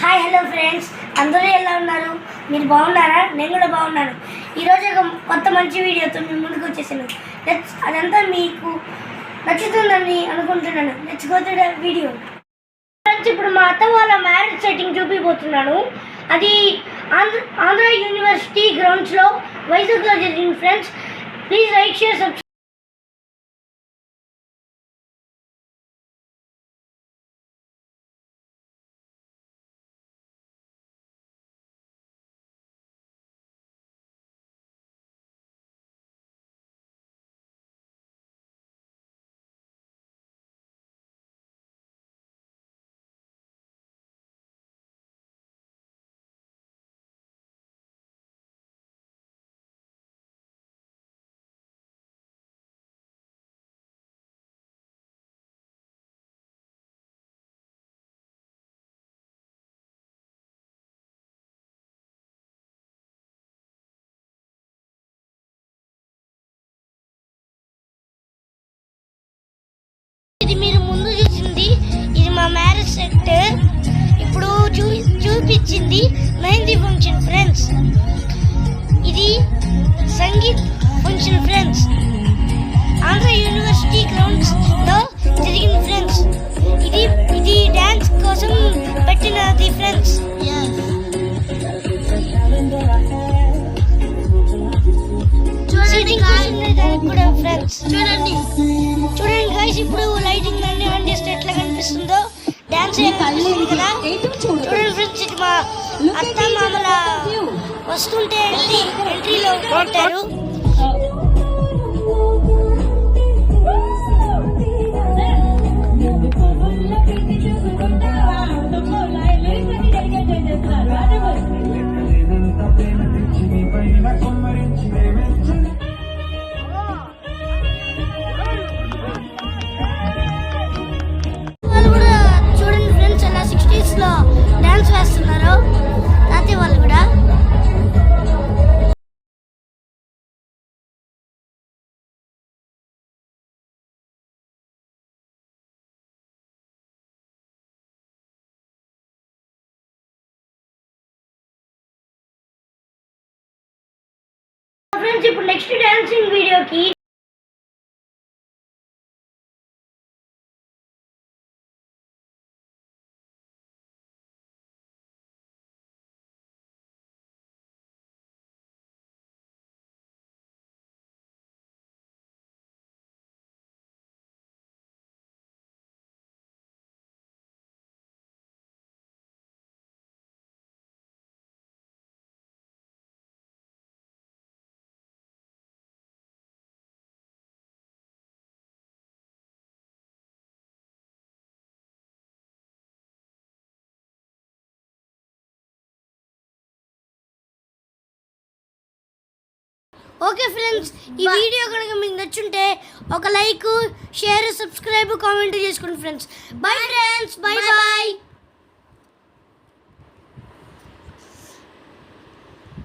Hi hello friends, అందరూ ఎలా ఉన్నారు? మీరు బాగున్నారా? నేను కూడా బాగున్నాను. ఈరోజు ఒక కొత్త మంచి వీడియోతో మీ ముందుకు వచ్చేసాను. అదంతా మీకు నచ్చుతుందని అనుకుంటున్నాను. Let's go to the video. Friends, ఇప్పుడు మా అత్త వాళ్ళ మ్యారేజ్ సెట్టింగ్ చూపిపోతున్నాను. అది ఆంధ్ర యూనివర్సిటీ గ్రౌండ్స్లో వైజాగ్లో జరిగింది. Friends, please like, share, subscribe. ఇది మీరు ముందు చూసింది, ఇది మా మ్యారేజ్ సెట్. ఇప్పుడు చూపించింది మెహందీ ఫంక్షన్ ఫ్రెండ్స్. ఇది sangeet function friends. Andhra university grounds లో జరిగింది ఫ్రెండ్స్. ఇది డాన్స్ కోసం పెట్టినది ఫ్రెండ్స్. కూడా ఫ్రెండ్స్ చూడండి గైస్, ఇప్పుడు లైటింగ్ అన్ని ఆన్ చేస్తే ఎట్లా కనిపిస్తుందో, డాన్స్ కనిపిస్తుంది కదా. చూడండి ఫ్రెండ్స్, ఇది మా అత్త మామల వస్తుంటే ఎంట్రీలో ఉంటారు. డాన్స్ వేస్తున్నారు తాతయ్య వాళ్ళు కూడా. ఫ్రెండ్స్, ఇప్పుడు నెక్స్ట్ డాన్సింగ్ వీడియోకి ఓకే ఫ్రెండ్స్, ఈ వీడియో కనుక మీకు నచ్చుంటే ఒక లైక్, షేర్, సబ్స్క్రైబ్, కామెంట్ చేసుకోండి ఫ్రెండ్స్. Bye friends, by.